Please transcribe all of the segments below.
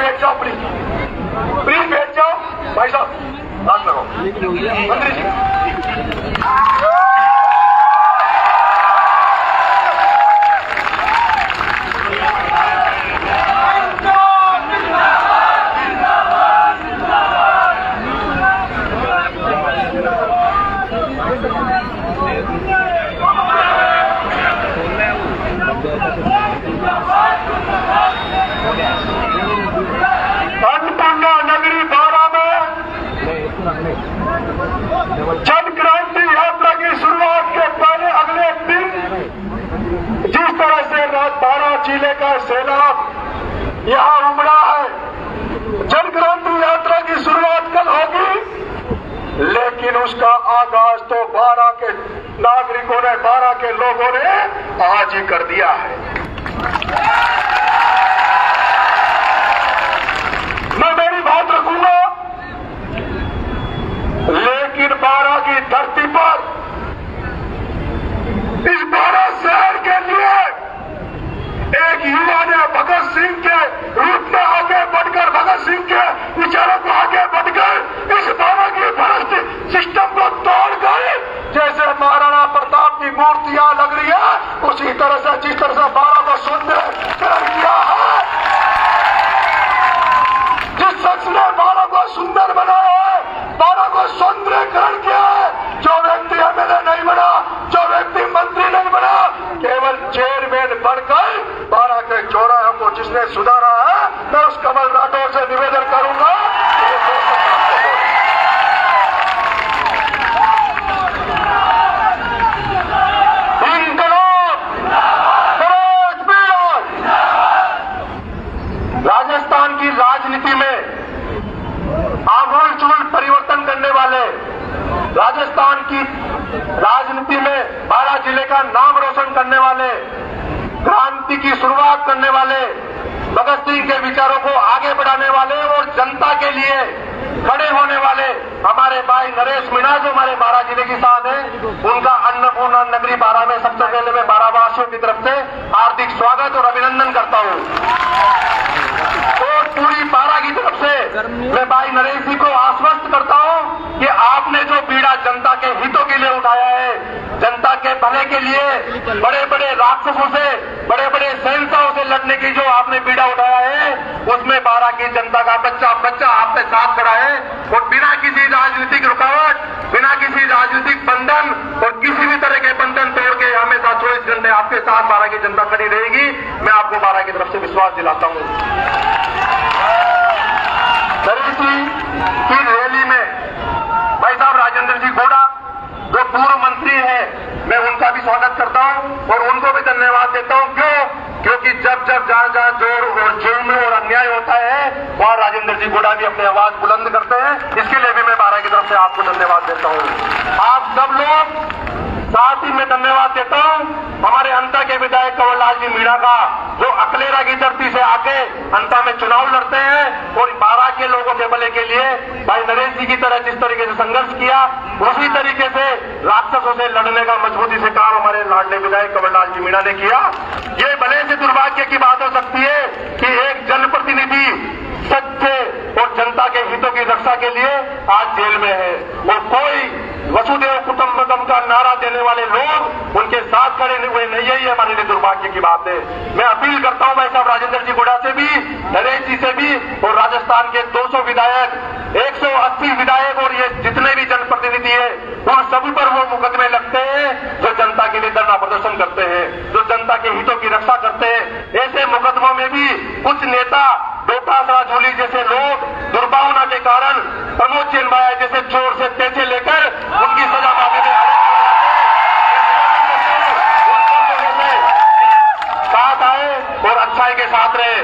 बैठ जाओ प्लीज बैठ जाओ। भाई साहब हाथ लगाओ मंत्री जी। अन्नपूर्णा नगरी बारा में जन क्रांति यात्रा की शुरुआत के पहले अगले दिन जिस तरह से बारा जिले का सैलाब यहां उमड़ा है, जन क्रांति यात्रा की शुरुआत कल होगी, लेकिन उसका आगाज तो बारा के नागरिकों ने, बारा के लोगों ने आज ही कर दिया है। मैं मेरी बात रखूंगा, लेकिन बारा की धरती पर इस बारा शहर के लिए एक युवा ने भगत सिंह के रूप में आगे बढ़कर, भगत सिंह के विचारों को आगे बढ़कर इस बारा की भ्रष्ट सिस्टम को तोड़ गए। जैसे महाराणा प्रताप की मूर्तियां लग रही है, उसी तरह से जिस तरह से बारा को सुंदर कर दिया है, जिस शख्स ने बारा को सुंदर बनाया है, बारा को सौंदर्यकरण किया है, जो व्यक्ति एमएलए नहीं बना, जो व्यक्ति मंत्री नहीं बना, केवल चेयरमैन बनकर बारा के चौराहे को जिसने सुधारा है, मैं उस कमल राठौर से निवेदन करूंगा राजस्थान की राजनीति में आमूल परिवर्तन करने वाले, राजस्थान की राजनीति में बारा जिले का नाम रोशन करने वाले, क्रांति की शुरुआत करने वाले, भगत सिंह के विचारों को आगे बढ़ाने वाले और जनता के लिए खड़े होने वाले हमारे भाई नरेश मीणा जो हमारे बारा जिले की साथ हैं, उनका अन्नपूर्णा नगरी बारा में सबसे पहले मैं बारावासियों की तरफ से हार्दिक स्वागत और अभिनंदन करता हूं। और पूरी बारा की तरफ से मैं भाई नरेश जी को आश्वस्त करता हूं कि आपने जो बीड़ा जनता के हितों के लिए उठाया है, जनता के भले के लिए बड़े बड़े राक्षसों से, बड़े बड़े शहंशाहों से लड़ने की जो आपने बीड़ा उठाया है, उसमें बारा की जनता का बच्चा बच्चा आपके साथ खड़ा है और बिना किसी राजनीतिक रुकावट, बिना किसी राजनीतिक बंधन और किसी भी तरह के बंधन तोड़ के हमेशा 24 घंटे आपके साथ बारा की जनता खड़ी रहेगी। मैं आपको बारा की तरफ से विश्वास दिलाता हूं। नरेश जी की रैली में भाई साहब राजेंद्र जी गोड़ा जो पूर्व मंत्री है, मैं उनका भी स्वागत करता हूं और उनको भी धन्यवाद देता हूं। क्योंकि जब जब जहां जहां जोर और जुल्म और अन्याय होता है, वहां राजेंद्र जी गोड़ा भी अपनी आवाज बुलंद करते हैं। इसके लिए भी मैं बारा की तरफ से आपको धन्यवाद देता हूं। आप सब लोग साथ ही मैं धन्यवाद देता हूं हमारे अंता के विधायक कंवरलाल जी मीणा का, जो अकलेरा की धरती से आके अंता में चुनाव लड़ते हैं और बारा के लोगों के भले के लिए भाई नरेश जी की तरह जिस तरीके से संघर्ष किया, उसी तरीके से राक्षसों से लड़ने का मजबूती से काम हमारे लाडले विधायक कंवरलाल जी मीणा ने किया। ये भले से दुर्भाग्य की बात हो सकती है कि एक जनप्रतिनिधि सच्चे और जनता के हितों की रक्षा के लिए आज जेल में है और कोई वसुदेव कुटुंबकम का नारा देने वाले लोग उनके साथ खड़े हुए नहीं है। ये हमारे लिए दुर्भाग्य की बात है। मैं अपील करता हूं भाई साहब राजेंद्र जी गोड़ा से भी, नरेश जी से भी और राजस्थान के 200 विधायक, 180 विधायक और ये जितने भी जनप्रतिनिधि है, उन सभी पर वो मुकदमे लगते हैं जो जनता के लिए धरना प्रदर्शन करते हैं, जो जनता के हितों की रक्षा करते हैं। ऐसे मुकदमों में भी कुछ नेता डोटासरा झोली जैसे लोग दुर्भावना के कारण प्रमोद चेनबाया जैसे चोर से पैसे लेकर उनकी सजा मांगने में साथ आए और अच्छाई के साथ रहे।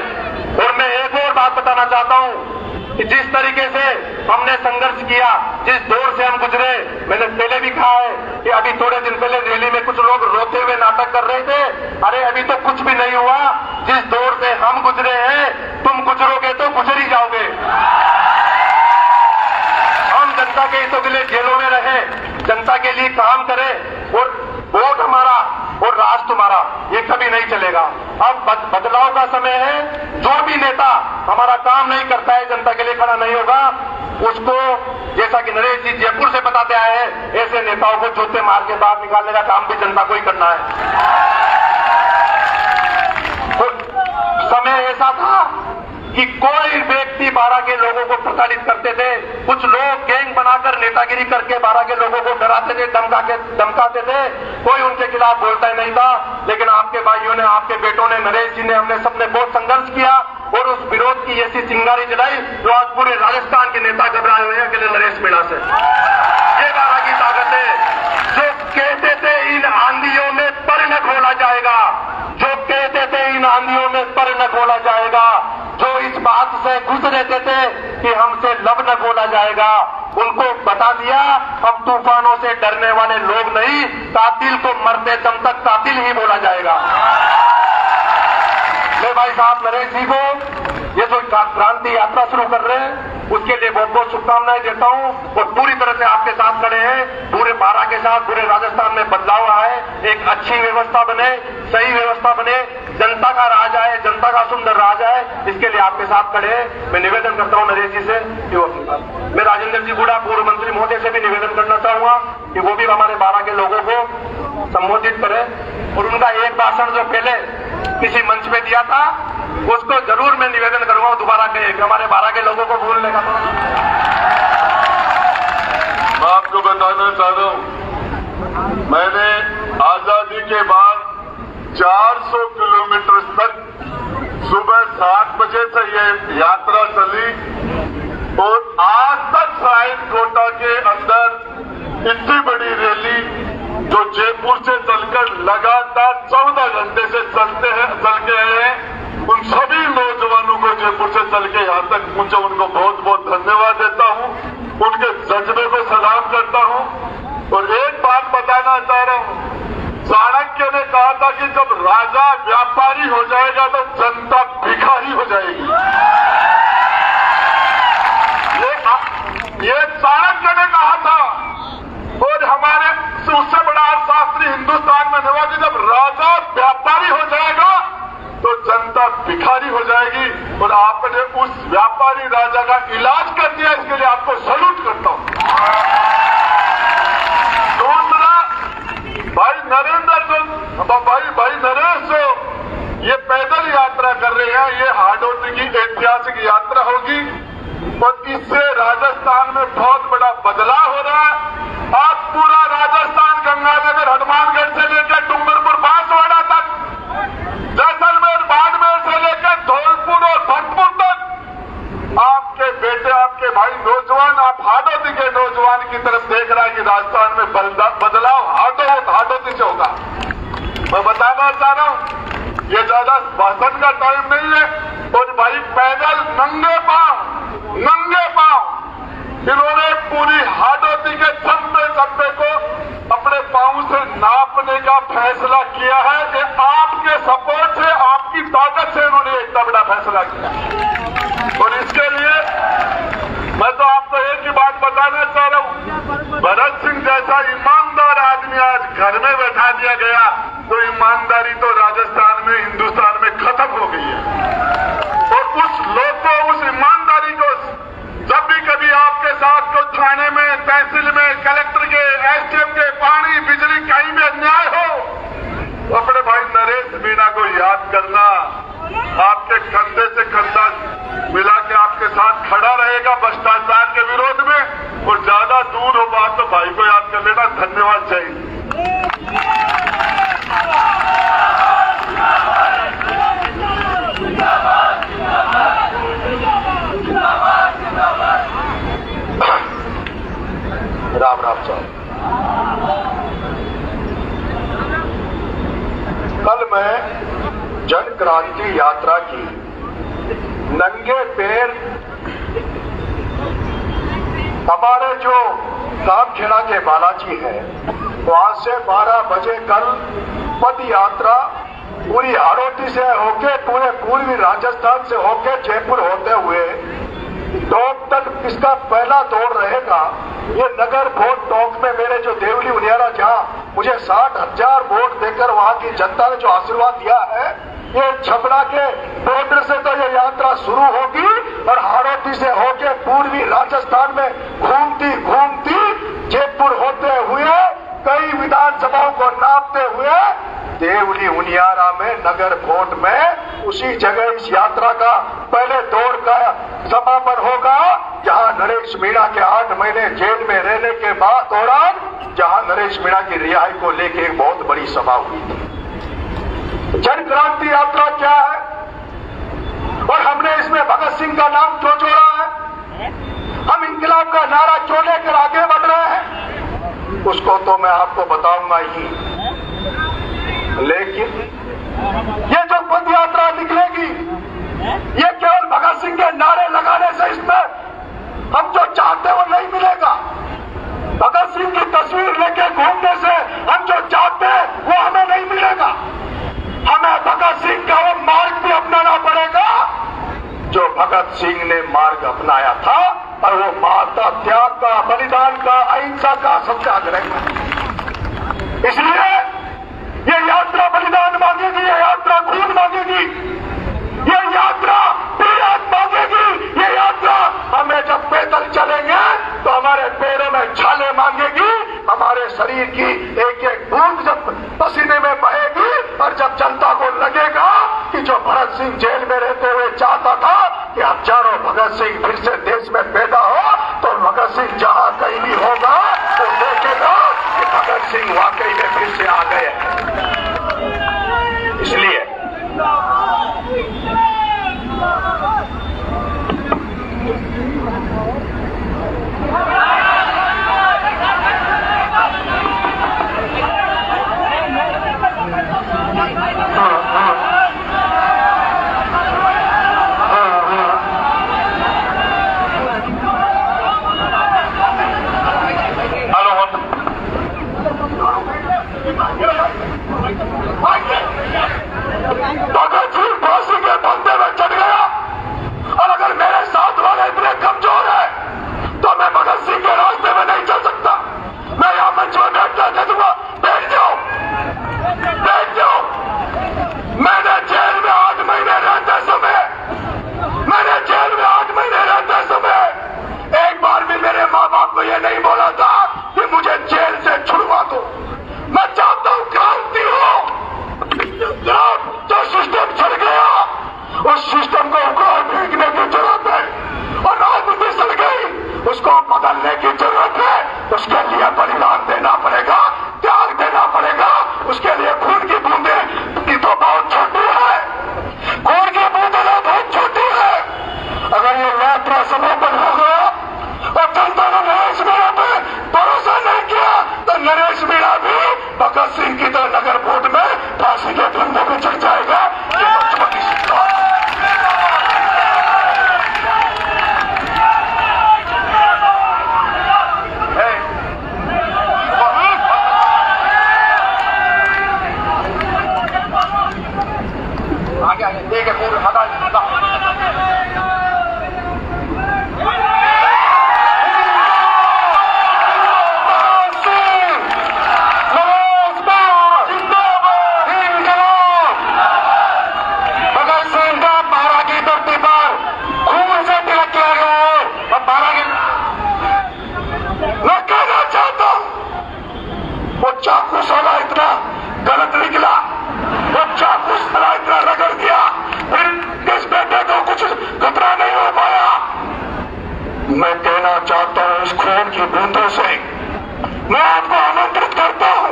और मैं एक और बात बताना चाहता हूं कि जिस तरीके से हमने संघर्ष किया, जिस दौर से हम गुजरे, मैंने पहले भी कहा है कि अभी थोड़े दिन पहले रैली में कुछ लोग रोते हुए नाटक कर रहे थे। अरे अभी तो कुछ भी नहीं हुआ। जिस दौर से हम गुजरे हैं, तुम गुजरोगे तो गुजर ही जाओगे। हम जनता के हितों के लिए जेलों में रहे, जनता के लिए काम करें और वोट हमारा और राज तुम्हारा, ये कभी नहीं चलेगा। अब बदलाव का समय है। जो भी नेता हमारा काम नहीं करता है, जनता के लिए खड़ा नहीं होगा, उसको जैसा कि नरेश जी जयपुर से बताते आए हैं, ऐसे नेताओं को जूते मार के बाहर निकालने का काम भी जनता को ही करना है। तो समय ऐसा था कि कोई व्यक्ति बारह के लोगों को प्रताड़ित करते थे। कुछ लोग गैंग बनाकर नेतागिरी करके बारह के लोगों को डराते थे, धमकाते थे। कोई उनके खिलाफ बोलता ही नहीं था। लेकिन आपके भाइयों ने, आपके बेटों ने, नरेश जी ने, हमने सबने बहुत संघर्ष किया और उस विरोध की ऐसी चिंगारी जलाई जो आज पूरे राजस्थान के नेता घबराए हुए हैं अकेले नरेश मीणा से। ये बारह की ताकत है। जो कहते थे इन आंधियों में पर न खोला जाएगा, जो कहते थे इन आंधियों में पर न खोला जाएगा, जो इस बात से खुश रहते थे कि हमसे लब न खोला जाएगा, उनको बता दिया हम तूफानों से डरने वाले लोग नहीं, कातिल को मरते दम तक कातिल ही बोला जाएगा। मैं भाई साहब नरेश जी को ये जो क्रांति यात्रा शुरू कर रहे हैं उसके लिए बहुत बहुत शुभकामनाएं देता हूं और पूरी तरह से आपके साथ खड़े हैं। पूरे बारह के साथ पूरे राजस्थान में बदलाव आए, एक अच्छी व्यवस्था बने, सही व्यवस्था बने, जनता का राज आए, जनता का सुंदर राज आए, इसके लिए आपके साथ खड़े हैं। मैं निवेदन करता हूं नरेश जी से कि वो अपनी बात, मैं राजेंद्र जी गुड़ा पूर्व मंत्री महोदय से भी निवेदन करना चाहूंगा कि वो भी हमारे बारह के लोगों को संबोधित करें और उनका एक भाषण जो पहले किसी मंच पे दिया था उसको जरूर मैं निवेदन करूंगा दोबारा कहे कि हमारे बारह के लोगों को भूलने का। मैं आपको बताना चाह रहा हूं, मैंने आजादी के बाद 400 किलोमीटर तक सुबह 7 बजे से ये यात्रा चली और आज तक साइन कोटा के अंदर इतनी बड़ी रैली जो जयपुर से चलकर लगातार 14 घंटे से चल के आए हैं, उन सभी नौजवानों को जयपुर से चल के यहाँ तक पहुंचा, उनको बहुत बहुत धन्यवाद देता हूँ, उनके जज्बे को सलाम करता हूँ। और एक बात बताना चाह रहा हूँ, चाणक्य ने कहा था कि जब राजा व्यापारी हो जाएगा तो जनता भिखारी हो जाएगी। ये चाणक्य ने कहा था और हमारे उससे बड़ा शास्त्री हिंदुस्तान में हुआ कि जब राजा व्यापारी हो जाएगा तो जनता भिखारी हो जाएगी। और आपने उस व्यापारी राजा का इलाज कर दिया, इसके लिए आपको सैल्यूट करता हूं। दूसरा, भाई नरेश जो ये पैदल यात्रा कर रहे हैं, ये हाड़ौती की ऐतिहासिक यात्रा होगी और इससे राजस्थान में बहुत बड़ा बदलाव हो रहा है। आज पूरा राजस्थान गंगानगर हनुमानगढ़ से लेकर डूंगरपुर बांसवाड़ा तक, जैसलमेर बाड़मेर से लेकर धौलपुर और भरतपुर तक आपके बेटे, आपके भाई नौजवान, आप हाड़ौती के नौजवान की तरफ देख रहा है कि राजस्थान में बदलाव हाड़ौती से होगा। मैं बताना चाह रहा हूं, ये ज्यादा भाषण का टाइम नहीं है। और भाई पैदल नंगे पांव इन्होंने पूरी हाड़ौती के चप्पे को अपने पांव से नापने का फैसला किया है कि आपके सपोर्ट से, आपकी ताकत से इन्होंने इतना बड़ा फैसला किया। और इसके लिए मैं तो आपको एक ही बात बताना चाह रहा हूं, भरत सिंह जैसा ईमानदार आदमी आज घर में बैठा दिया गया तो ईमानदारी तो राजस्थान में, हिंदुस्तान में खत्म हो गई है। और उस लोग को, उस ईमानदारी को जब भी कभी आपके साथ को थाने में, तहसील में, कलेक्टर के, एसडीएम के, पानी, बिजली कहीं भी अन्याय हो, तो अपने भाई नरेश मीणा को याद करना, आपके कंधे से कंधा मिला के आपके साथ खड़ा रहेगा भ्रष्टाचार के विरोध में। और ज्यादा दूर हो बात तो भाई को याद कर लेना। धन्यवाद। जय हिंद। राम राम साहब, कल मैं जन क्रांति यात्रा की नंगे पैर हमारे जो कामखेड़ा के बालाजी है वहां से 12 बजे कल पद यात्रा पूरी हाड़ौती से होके पूरे पूर्वी राजस्थान से होके जयपुर होते हुए टोंक तक इसका पहला दौर रहेगा। ये नगर भोट टोंक में मेरे जो देवली उनियारा जहाँ मुझे 60,000 वोट देकर वहां की जनता ने जो आशीर्वाद दिया है, ये छपरा के बॉर्डर से तो ये यात्रा शुरू होगी और हाड़ौती से होके पूर्वी राजस्थान में घूमती घूमती जयपुर होते हुए कई विधानसभाओं को नापते हुए देवली उनियारा में नगर कोट में उसी जगह इस यात्रा का पहले दौर का समापन होगा, जहां नरेश मीणा के 8 महीने जेल में रहने के बाद दौरान जहां नरेश मीणा की रिहाई को लेकर एक बहुत बड़ी सभा हुई थी। जन क्रांति यात्रा क्या है और हमने इसमें भगत सिंह का नाम क्यों जोड़ा है, हम इंकलाब का नारा क्यों लेकर आगे बढ़ रहे हैं, उसको तो मैं आपको बताऊंगा ही। लेकिन ये जो पद यात्रा निकलेगी, ये केवल भगत सिंह के नारे लगाने से इसमें हम जो चाहते वो नहीं मिलेगा। भगत सिंह की तस्वीर लेके घूमने से हम जो चाहते हैं वो हमें नहीं मिलेगा। हमें भगत सिंह का वो मार्ग भी अपनाना पड़ेगा जो भगत सिंह ने मार्ग अपनाया था, और वो माता त्याग का, बलिदान का, अहिंसा का, सत्याग्रह का। इसलिए ये यात्रा बलिदान मांगेगी, ये यात्रा खून मांगेगी, ये यात्रा पीड़ा मांगेगी, ये यात्रा हमें जब पैदल चलेंगे तो हमारे पैरों में छाले मांगेगी, हमारे शरीर की एक एक बूंद जब पसीने में बहेगी, और जब जनता को लगेगा कि जो भगत सिंह जेल में रहते हुए चाहता था कि हजारों भगत सिंह फिर से देश में पैदा हो, तो भगत सिंह जहां कहीं भी होगा तो देखेगा कि भगत सिंह वाकई में फिर से आ गए। इसलिए भगत सिंह फांसी के फंदे में चढ़ गया, और अगर मेरे साथ वाले इतने कमजोर है तो मैं भगत सिंह के रास्ते में नहीं चल सकता। मैं यहां मंच में बैठना दे दूंगा, बैठ जाओ, बैठ जाओ। मैंने जेल में 8 महीने रहते समय, मैंने जेल में 8 महीने रहते समय एक बार भी मेरे माँ बाप को यह नहीं बोला था कि मुझे जेल से छुड़वा दो। मैं चाहता हूं क्रांति हो, जो सिस्टम चल गया उस सिस्टम को उखाड़ फेंकने की जरूरत है, और राजनीति चल गई उसको बदलने की जरूरत है। उसके लिए बलिदान देना पड़ेगा, त्याग देना पड़ेगा, उसके लिए खून की बूंदें की तो बहुत छोटी है, खून की बूंदें तो बहुत छोटी है। अगर ये यात्रा समापन हो गया और जनता ने नरेश मीणा पे भरोसा नहीं किया तो नरेश मीणा भी भगत सिंह की तरह नगर कोर्ट में फांसी के फंदे में चढ़ जाएगा। ये तो छोटी सी बात है। आगे आगे ठीक है, फिर हटा चाकू साला इतना गलत निकला, वो चाकू साला इतना रगड़ दिया, फिर इस बेटे को कुछ खतरा नहीं हो पाया। मैं कहना चाहता हूं इस खून की बूंदों से मैं आपको आमंत्रित करता हूं,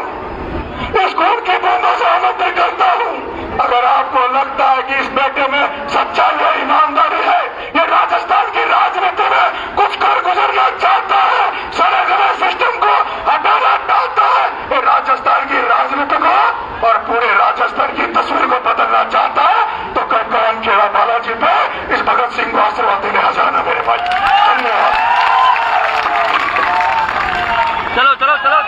इस खून की बूंदों से आमंत्रित करता हूं। अगर आपको लगता है कि इस बेटे में सच्चाई है, ईमानदारी है, ये राजस्थान की राजनीति में कुछ कर गुजरना चाहता है, सड़े गले सिस्टम को हटाना चाहता है, ये राजस्थान की राजनीति को और पूरे राजस्थान की तस्वीर को बदलना चाहता है, तो कम खेड़ा बालाजी पे इस भगत सिंह को आशीर्वाद देने आ जाना मेरे भाई। धन्यवाद। चलो चलो चलो।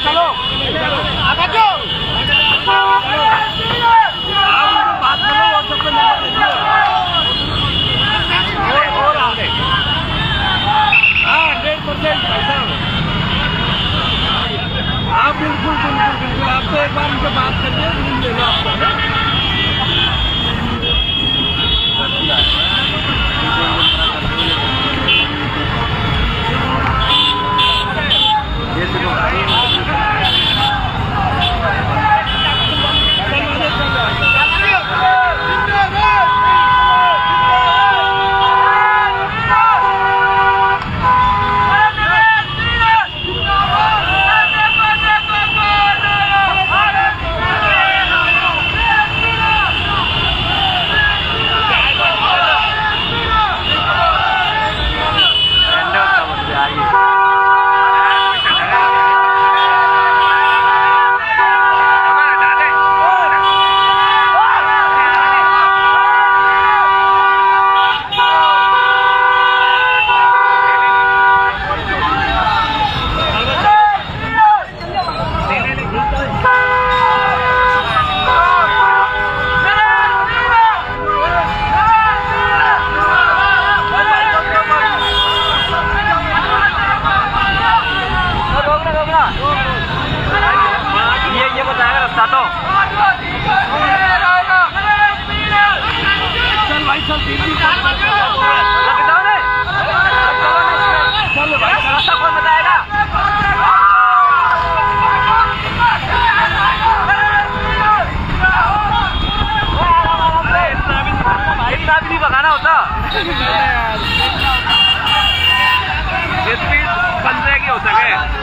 चलो आगे जो बात करो व्हाट्सएप पे और आगे 100% पैसा आप बिल्कुल आपको एक बार उनसे बात करिए रूम ले लो आपको ये बताएगा रास्ता तो चल भाई चल चल भाई रास्ता कौन बताएगा इतना भी नहीं भगाना होता स्पीड बंद रहेगी हो सके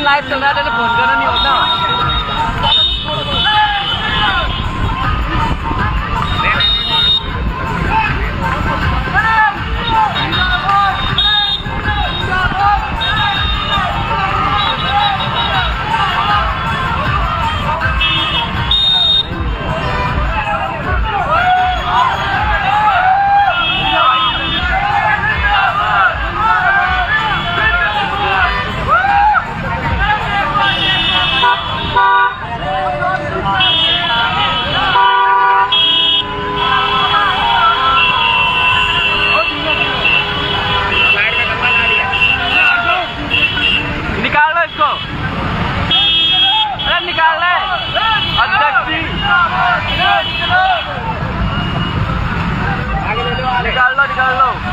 लाइव चल रहा है तो फोन करना नहीं होता निकाल लो